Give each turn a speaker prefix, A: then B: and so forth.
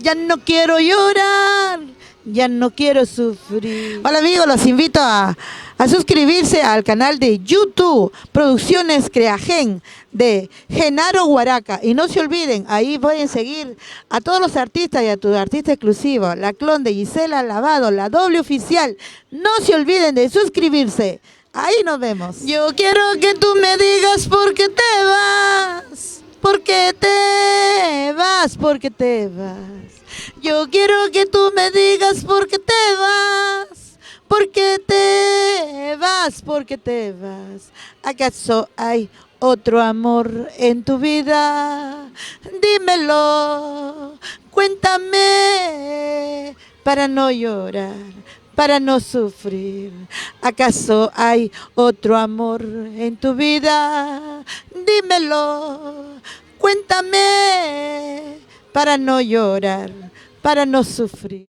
A: Ya no quiero llorar, ya no quiero sufrir. Hola amigos, los invito a suscribirse al canal de YouTube Producciones Creagen de Genaro Huaraca. Y no se olviden, ahí pueden seguir a todos los artistas y a tu artista exclusivo, la clon de Gisela Lavado, la doble oficial. No se olviden de suscribirse. Ahí nos vemos. Yo quiero que tú me digas por qué te vas. ¿Por qué te vas? ¿Por qué te vas? Yo quiero que tú me digas por qué te vas. ¿Por qué te vas? ¿Por qué te vas? ¿Acaso hay otro amor en tu vida? Dímelo, cuéntame para no llorar, para no sufrir. ¿Acaso hay otro amor en tu vida? Dímelo, cuéntame para no llorar, para no sufrir.